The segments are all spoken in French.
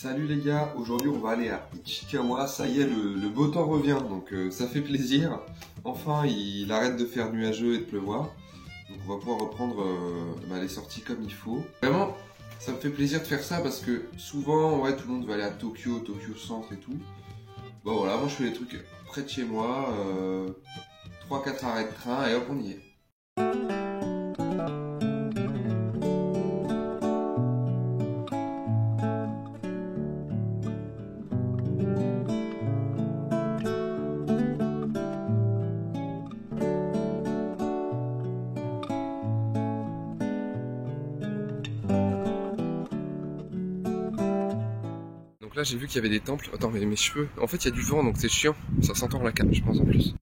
Salut les gars, aujourd'hui on va aller à Ichikawa, ça y est le beau temps revient, donc ça fait plaisir. Enfin il arrête de faire nuageux et de pleuvoir, donc on va pouvoir reprendre les sorties comme il faut. Vraiment, ça me fait plaisir de faire ça parce que souvent ouais, tout le monde va aller à Tokyo Centre et tout. Bon voilà, moi je fais des trucs près de chez moi, 3-4 arrêts de train et hop on y est. Donc là j'ai vu qu'il y avait des temples. Attends, mais mes cheveux. En fait il y a du vent donc c'est chiant. Ça s'entend la cam, je pense en plus.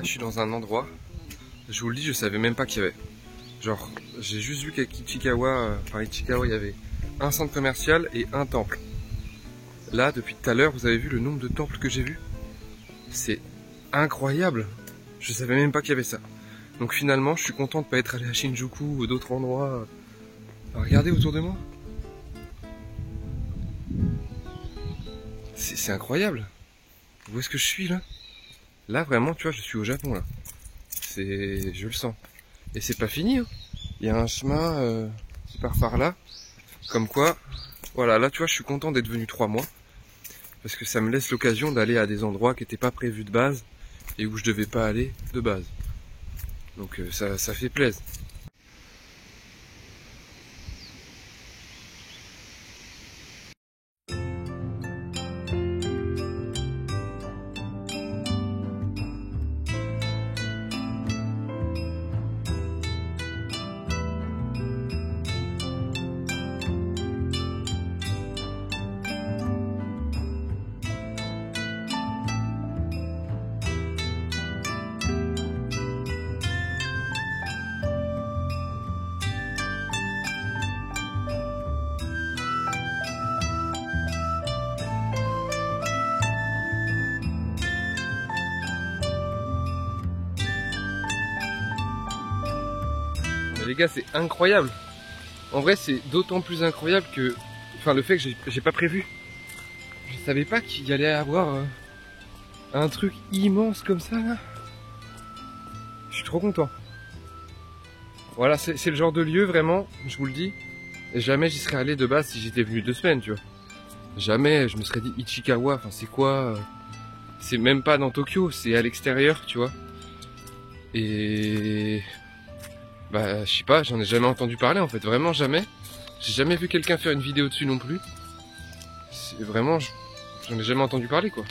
Je suis dans un endroit, je vous le dis, je savais même pas qu'il y avait. Genre, j'ai juste vu qu'à Ichikawa, il y avait un centre commercial et un temple. Là, depuis tout à l'heure, vous avez vu le nombre de temples que j'ai vus? C'est incroyable. Je savais même pas qu'il y avait ça. Donc finalement, je suis content de pas être allé à Shinjuku ou d'autres endroits. Regardez autour de moi. C'est incroyable. Où est-ce que je suis là? Là vraiment, tu vois, je suis au Japon là. Je le sens. Et c'est pas fini, hein. Il y a un chemin qui part par là. Comme quoi, voilà, là tu vois, je suis content d'être venu 3 mois. Parce que ça me laisse l'occasion d'aller à des endroits qui n'étaient pas prévus de base et où je devais pas aller de base. Donc ça fait plaisir. Mais les gars, c'est incroyable. En vrai, c'est d'autant plus incroyable que... Enfin, le fait que j'ai pas prévu. Je savais pas qu'il y allait avoir un truc immense comme ça, là. Je suis trop content. Voilà, c'est le genre de lieu, vraiment, je vous le dis. Et jamais j'y serais allé de base si j'étais venu 2 semaines, tu vois. Jamais je me serais dit Ichikawa, enfin c'est quoi c'est même pas dans Tokyo, c'est à l'extérieur, tu vois. Et... Bah, je sais pas, j'en ai jamais entendu parler en fait, vraiment jamais. J'ai jamais vu quelqu'un faire une vidéo dessus non plus. C'est vraiment, j'en ai jamais entendu parler quoi.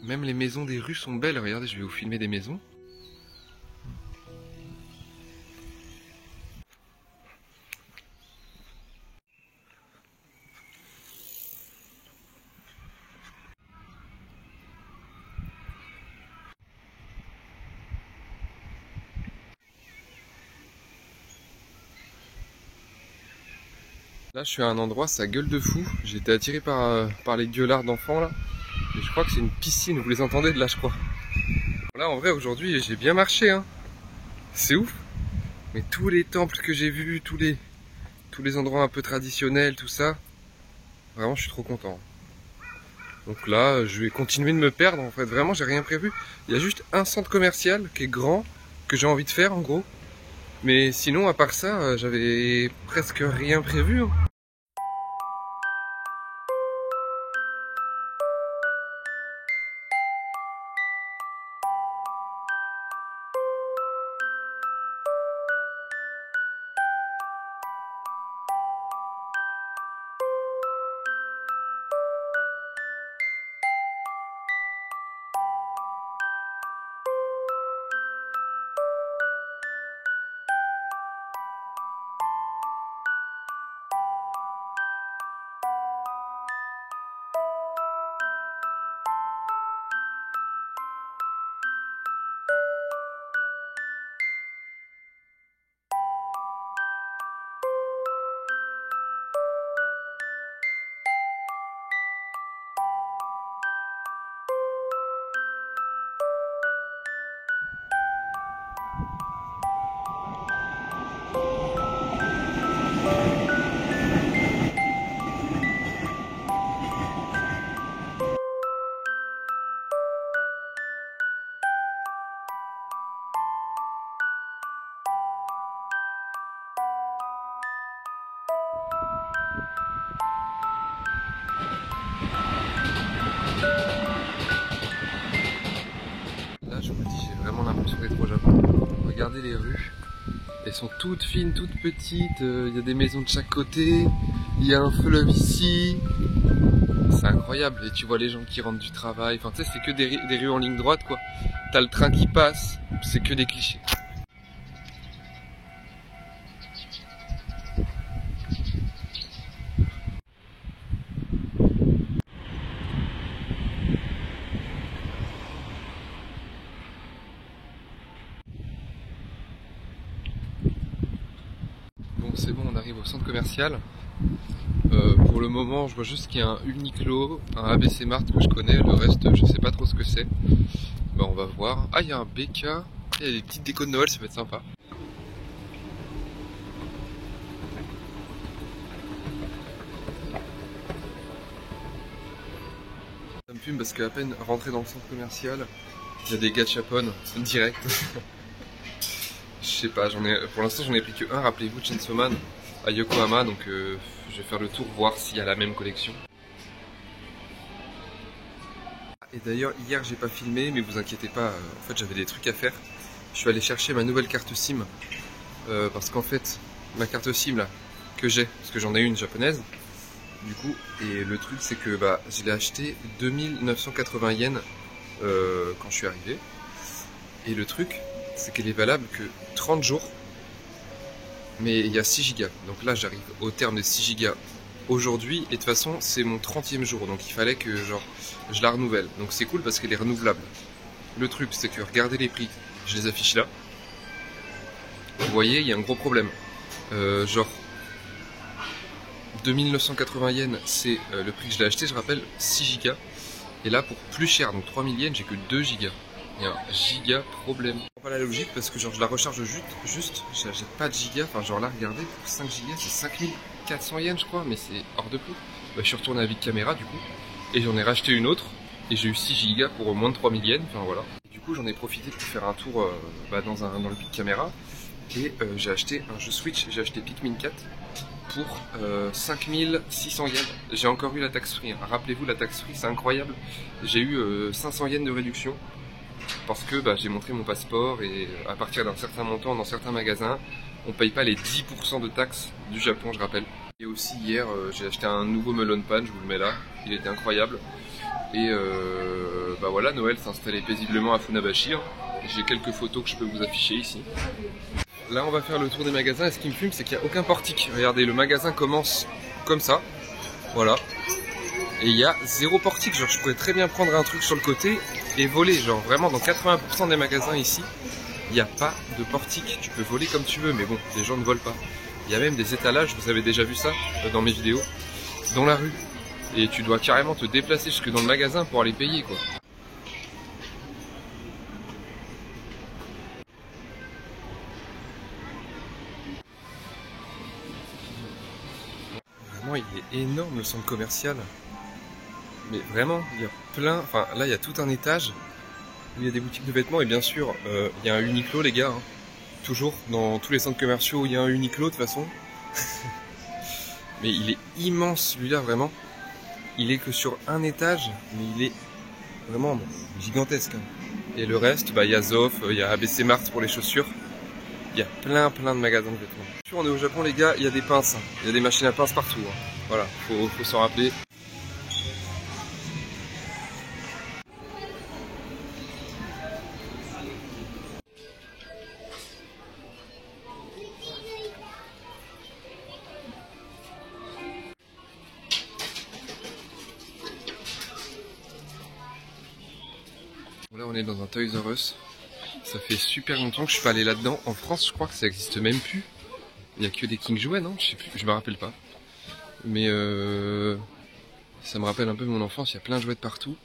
Même les maisons des rues sont belles. Regardez, je vais vous filmer des maisons. Là, je suis à un endroit, ça gueule de fou. J'ai été attiré par les gueulards d'enfants là. Et je crois que c'est une piscine, vous les entendez de là, je crois. Là, en vrai, aujourd'hui, j'ai bien marché, hein. C'est ouf. Mais tous les temples que j'ai vus, tous les endroits un peu traditionnels, tout ça, vraiment, je suis trop content. Donc là, je vais continuer de me perdre, en fait. Vraiment, j'ai rien prévu. Il y a juste un centre commercial qui est grand, que j'ai envie de faire, en gros. Mais sinon, à part ça, j'avais presque rien prévu, hein. Là, je vous le dis, j'ai vraiment l'impression d'être au Japon. Regardez les rues. Elles sont toutes fines, toutes petites. Il y a des maisons de chaque côté. Il y a un fleuve ici. C'est incroyable. Et tu vois les gens qui rentrent du travail. Enfin, tu sais, c'est que des rues en ligne droite, quoi. T'as le train qui passe. C'est que des clichés. Bon, c'est bon, on arrive au centre commercial. Pour le moment, je vois juste qu'il y a un Uniqlo, un ABC Mart que je connais, le reste, je sais pas trop ce que c'est. Ben, on va voir. Ah, il y a un BK, il y a des petites décos de Noël, ça va être sympa. Ça me fume parce qu'à peine rentré dans le centre commercial, il y a des gachapon direct. Je sais pas, pour l'instant j'en ai pris que un, rappelez-vous, Chainsaw Man à Yokohama, donc je vais faire le tour, voir s'il y a la même collection. Et d'ailleurs, hier j'ai pas filmé, mais vous inquiétez pas, en fait j'avais des trucs à faire. Je suis allé chercher ma nouvelle carte SIM, parce qu'en fait, ma carte SIM là, que j'ai, parce que j'en ai une japonaise, du coup, et le truc c'est que bah, je l'ai acheté 2980 yens quand je suis arrivé. Et le truc, c'est qu'elle est valable que 30 jours, mais il y a 6 Go. Donc là, j'arrive au terme de 6 Go aujourd'hui, et de toute façon, c'est mon 30e jour, donc il fallait que genre, je la renouvelle. Donc c'est cool parce qu'elle est renouvelable. Le truc, c'est que regardez les prix, je les affiche là. Vous voyez, il y a un gros problème. Genre, 2980 yens, c'est le prix que je l'ai acheté, je rappelle, 6 Go. Et là, pour plus cher, donc 3000 yens, j'ai que 2 Go. Il y a un giga problème. Je comprends pas la logique parce que genre je la recharge juste j'ai pas de giga, enfin genre là regardez, pour 5 gigas c'est 5400 yens je crois, mais c'est hors de prix. Bah, je suis retourné à VidCamera du coup, et j'en ai racheté une autre, et j'ai eu 6 gigas pour moins de 3000 yens, enfin voilà. Et du coup j'en ai profité pour faire un tour dans le VidCamera, et j'ai acheté un jeu Switch, j'ai acheté Pikmin 4 pour 5600 yens. J'ai encore eu la taxe free, hein. Rappelez-vous la taxe free, c'est incroyable. J'ai eu 500 yens de réduction. Parce que bah, j'ai montré mon passeport et à partir d'un certain montant dans certains magasins, on paye pas les 10% de taxes du Japon, je rappelle. Et aussi hier, j'ai acheté un nouveau melon pan, je vous le mets là, il était incroyable. Et bah voilà, Noël s'est installé paisiblement à Funabashi. J'ai quelques photos que je peux vous afficher ici. Là on va faire le tour des magasins et ce qui me fume c'est qu'il n'y a aucun portique. Regardez, le magasin commence comme ça. Voilà. Et il y a 0 portique. Genre je pourrais très bien prendre un truc sur le côté et voler. Genre vraiment dans 80% des magasins ici, il n'y a pas de portique. Tu peux voler comme tu veux, mais bon, les gens ne volent pas. Il y a même des étalages, vous avez déjà vu ça dans mes vidéos, dans la rue. Et tu dois carrément te déplacer jusque dans le magasin pour aller payer quoi. Vraiment, il est énorme le centre commercial. Mais vraiment, il y a plein... Enfin, là, il y a tout un étage où il y a des boutiques de vêtements. Et bien sûr, il y a un Uniqlo, les gars. Hein. Toujours, dans tous les centres commerciaux, il y a un Uniqlo, de toute façon. Mais il est immense, celui-là, vraiment. Il est que sur un étage, mais il est vraiment gigantesque. Hein. Et le reste, bah, il y a Zof, il y a ABC Mart pour les chaussures. Il y a plein de magasins de vêtements. On est au Japon, les gars, il y a des pinces. Hein. Il y a des machines à pinces partout. Hein. Voilà, faut s'en rappeler. Là on est dans un Toys R Us. Ça fait super longtemps que je suis pas allé là-dedans. En France je crois que ça existe même plus. Il y a que des King Jouets, non? Je sais plus, je me rappelle pas. Mais ça me rappelle un peu mon enfance, il y a plein de jouets de partout.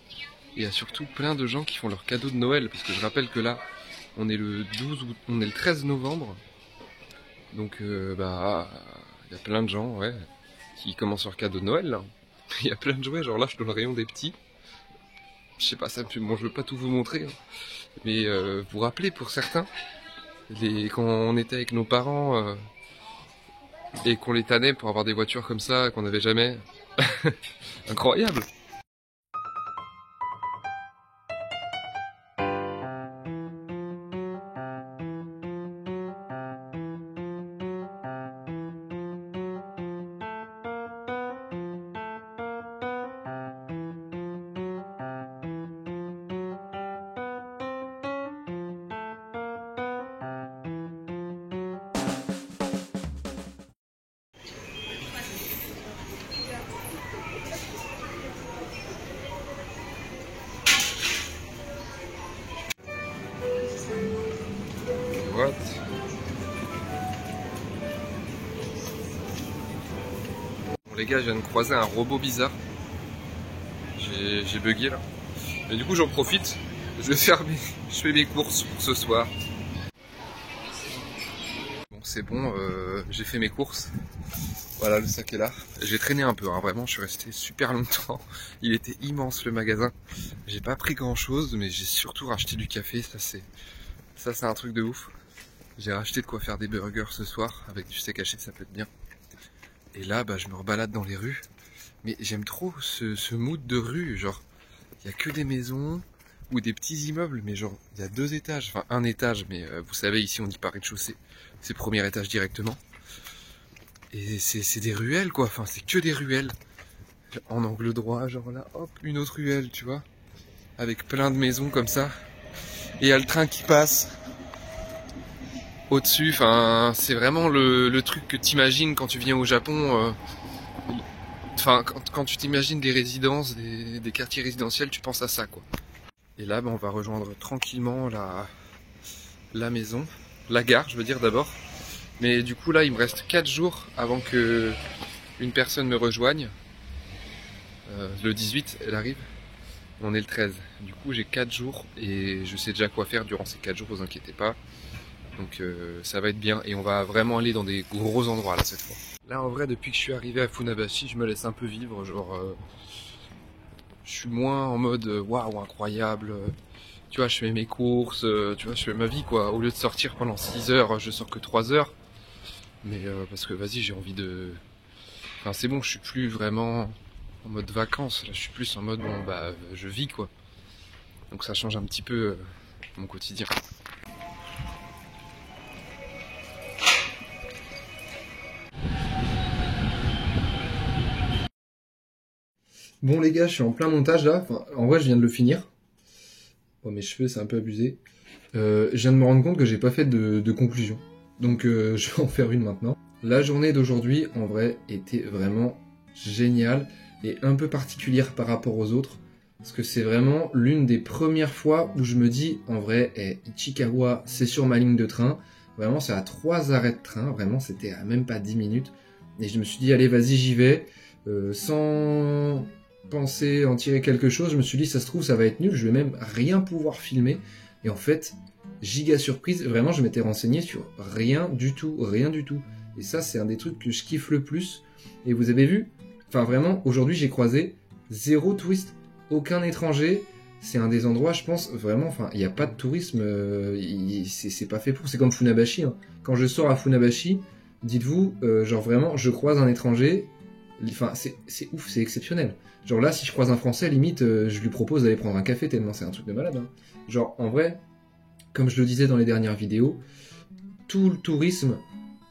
Et il y a surtout plein de gens qui font leurs cadeaux de Noël. Parce que je rappelle que là, on est le 12 ou on est le 13 novembre. Donc bah il y a plein de gens ouais, qui commencent leurs cadeaux de Noël là. Il y a plein de jouets, genre là je suis dans le rayon des petits. Je sais pas, ça me fait... Bon, je veux pas tout vous montrer, hein. Mais vous vous rappelez pour certains, quand on était avec nos parents et qu'on les tannait pour avoir des voitures comme ça qu'on n'avait jamais. Incroyable. What? Bon les gars, je viens de croiser un robot bizarre. J'ai bugué là. Et du coup j'en profite. Je fais mes courses pour ce soir. Bon c'est bon, j'ai fait mes courses. Voilà, le sac est là. J'ai traîné un peu, hein, vraiment, je suis resté super longtemps. Il était immense le magasin. J'ai pas pris grand chose, mais j'ai surtout racheté du café. Ça c'est un truc de ouf. J'ai racheté de quoi faire des burgers ce soir avec du steak haché, ça peut être bien. Et là, bah, je me rebalade dans les rues. Mais j'aime trop ce mood de rue. Genre, il y a que des maisons ou des petits immeubles, mais genre, il y a 2 étages. Enfin, un étage, mais vous savez, ici on dit pas rez-de-chaussée. C'est premier étage directement. Et c'est des ruelles quoi, enfin c'est que des ruelles. En angle droit, genre là, hop, une autre ruelle, tu vois. Avec plein de maisons comme ça. Et il y a le train qui passe au-dessus, enfin c'est vraiment le truc que t'imagines quand tu viens au Japon. Enfin, quand tu t'imagines des résidences, des quartiers résidentiels, tu penses à ça quoi. Et là, bah, on va rejoindre tranquillement la maison, la gare je veux dire d'abord. Mais du coup là il me reste 4 jours avant que une personne me rejoigne. Le 18 elle arrive, on est le 13. Du coup j'ai 4 jours et je sais déjà quoi faire durant ces 4 jours, vous inquiétez pas. Donc ça va être bien et on va vraiment aller dans des gros endroits là cette fois. Là en vrai depuis que je suis arrivé à Funabashi je me laisse un peu vivre, genre je suis moins en mode waouh incroyable. Tu vois je fais mes courses, tu vois je fais ma vie quoi. Au lieu de sortir pendant 6 heures, je sors que 3 heures. Mais parce que vas-y j'ai envie de... Enfin c'est bon, je suis plus vraiment en mode vacances, là je suis plus en mode bon bah je vis quoi. Donc ça change un petit peu mon quotidien. Bon les gars, je suis en plein montage là. Enfin, en vrai, je viens de le finir. Oh, mes cheveux, c'est un peu abusé. Je viens de me rendre compte que j'ai pas fait de conclusion. Donc je vais en faire une maintenant. La journée d'aujourd'hui, en vrai, était vraiment géniale et un peu particulière par rapport aux autres. Parce que c'est vraiment l'une des premières fois où je me dis, en vrai, Ichikawa, c'est sur ma ligne de train. Vraiment, c'est à 3 arrêts de train. Vraiment, c'était à même pas 10 minutes. Et je me suis dit, allez, vas-y, j'y vais. Sans penser en tirer quelque chose, je me suis dit, ça se trouve, ça va être nul. Je vais même rien pouvoir filmer. Et en fait, giga surprise. Vraiment, je m'étais renseigné sur rien du tout. Rien du tout. Et ça, c'est un des trucs que je kiffe le plus. Et vous avez vu, enfin vraiment, aujourd'hui, j'ai croisé 0 touriste. Aucun étranger, c'est un des endroits, je pense, vraiment, enfin, il n'y a pas de tourisme, c'est pas fait pour, c'est comme Funabashi, hein. Quand je sors à Funabashi, dites-vous, genre vraiment, je croise un étranger, enfin, c'est ouf, c'est exceptionnel. Genre là, si je croise un Français, limite, je lui propose d'aller prendre un café, tellement c'est un truc de malade, hein. Genre, en vrai, comme je le disais dans les dernières vidéos, tout le tourisme,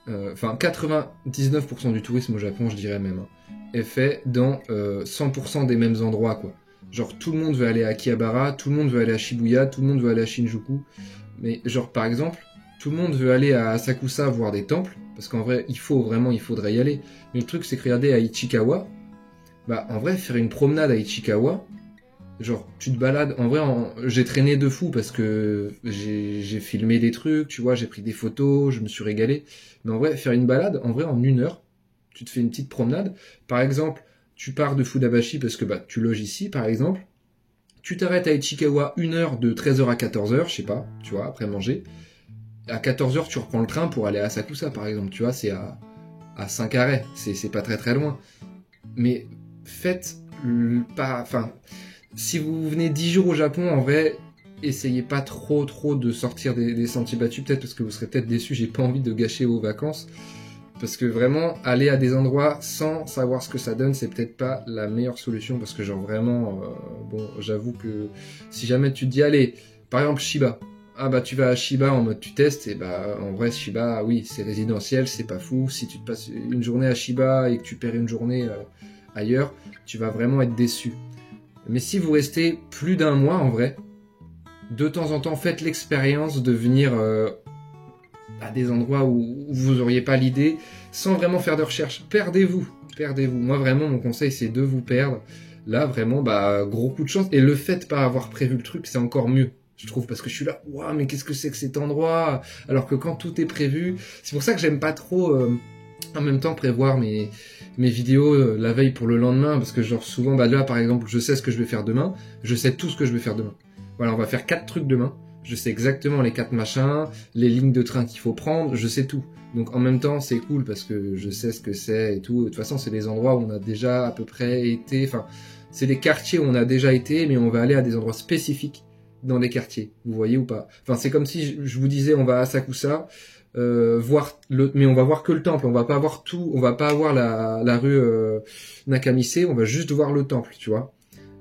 enfin, 99% du tourisme au Japon, je dirais même, hein, est fait dans 100% des mêmes endroits, quoi. Genre, tout le monde veut aller à Akihabara, tout le monde veut aller à Shibuya, tout le monde veut aller à Shinjuku. Mais genre, par exemple, tout le monde veut aller à Asakusa voir des temples, parce qu'en vrai, il faudrait y aller. Mais le truc, c'est que regardez à Ichikawa, bah, en vrai, faire une promenade à Ichikawa, genre, tu te balades, en vrai, j'ai traîné de fou, parce que j'ai filmé des trucs, tu vois, j'ai pris des photos, je me suis régalé. Mais en vrai, faire une balade, en vrai, en 1 heure, tu te fais une petite promenade. Par exemple, tu pars de Funabashi parce que bah, tu loges ici, par exemple. Tu t'arrêtes à Ichikawa 1 heure de 13h à 14h, je sais pas, tu vois, après manger. À 14h, tu reprends le train pour aller à Asakusa, par exemple, tu vois, c'est à 5 arrêts, c'est pas très très loin. Mais faites pas... Enfin, si vous venez 10 jours au Japon, en vrai, essayez pas trop de sortir des sentiers battus, peut-être parce que vous serez peut-être déçus, j'ai pas envie de gâcher vos vacances. Parce que vraiment, aller à des endroits sans savoir ce que ça donne, c'est peut-être pas la meilleure solution. Parce que genre vraiment, bon, j'avoue que si jamais tu te dis, allez, par exemple Shiba. Ah bah tu vas à Shiba en mode tu testes, et bah en vrai Shiba, oui, c'est résidentiel, c'est pas fou. Si tu te passes une journée à Shiba et que tu perds une journée ailleurs, tu vas vraiment être déçu. Mais si vous restez plus d'1 mois en vrai, de temps en temps faites l'expérience de venir... à des endroits où vous auriez pas l'idée, sans vraiment faire de recherche. Perdez-vous. Moi, vraiment, mon conseil, c'est de vous perdre. Là, vraiment, bah, gros coup de chance. Et le fait de pas avoir prévu le truc, c'est encore mieux, je trouve, parce que je suis là, waouh, mais qu'est-ce que c'est que cet endroit? Alors que quand tout est prévu, c'est pour ça que j'aime pas trop, en même temps, prévoir mes vidéos la veille pour le lendemain, parce que genre, souvent, bah là, par exemple, je sais ce que je vais faire demain, je sais tout ce que je vais faire demain. Voilà, on va faire 4 trucs demain. Je sais exactement les 4 machins, les lignes de train qu'il faut prendre, je sais tout. Donc en même temps, c'est cool parce que je sais ce que c'est et tout. De toute façon, c'est des endroits où on a déjà à peu près été... Enfin, c'est des quartiers où on a déjà été, mais on va aller à des endroits spécifiques dans des quartiers. Vous voyez ou pas? Enfin, c'est comme si je vous disais, on va à Asakusa, mais on va voir que le temple. On va pas voir tout, on va pas voir la rue Nakamise, on va juste voir le temple, tu vois.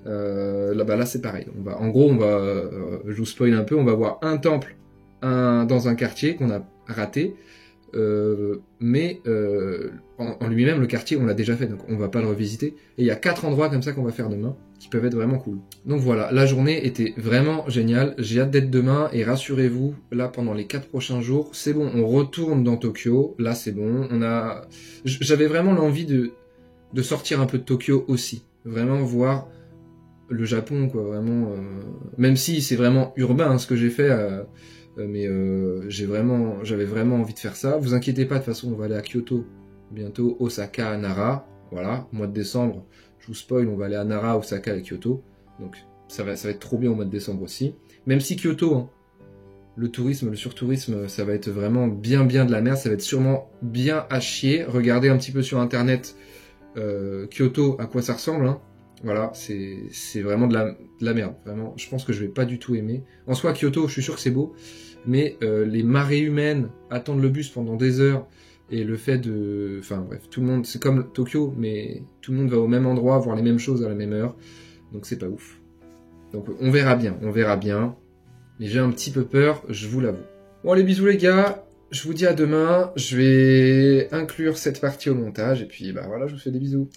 Là c'est pareil. Je vous spoil un peu, on va voir un temple dans un quartier qu'on a raté, mais en lui-même, le quartier, on l'a déjà fait, donc on va pas le revisiter. Et il y a 4 endroits comme ça qu'on va faire demain, qui peuvent être vraiment cool. Donc voilà, la journée était vraiment géniale. J'ai hâte d'être demain, et rassurez-vous, là, pendant les 4 prochains jours, c'est bon, on retourne dans Tokyo. Là, c'est bon. J'avais vraiment l'envie de sortir un peu de Tokyo aussi. Vraiment voir le Japon, quoi, vraiment. Même si c'est vraiment urbain, hein, ce que j'ai fait, mais j'avais vraiment envie de faire ça. Vous inquiétez pas, de toute façon, on va aller à Kyoto bientôt, Osaka, Nara. Voilà, mois de décembre, je vous spoil, on va aller à Nara, Osaka et Kyoto. Donc ça va être trop bien au mois de décembre aussi. Même si Kyoto, hein, le tourisme, le surtourisme, ça va être vraiment bien de la merde. Ça va être sûrement bien à chier. Regardez un petit peu sur internet Kyoto, à quoi ça ressemble, hein. Voilà, c'est vraiment de la merde. Vraiment, je pense que je vais pas du tout aimer. En soi, Kyoto, je suis sûr que c'est beau, mais les marées humaines, attendre le bus pendant des heures, et le fait de... Enfin bref, tout le monde... C'est comme Tokyo, mais tout le monde va au même endroit, voir les mêmes choses à la même heure. Donc c'est pas ouf. Donc on verra bien. Mais j'ai un petit peu peur, je vous l'avoue. Bon, allez, bisous les gars. Je vous dis à demain. Je vais inclure cette partie au montage, et puis bah voilà, je vous fais des bisous.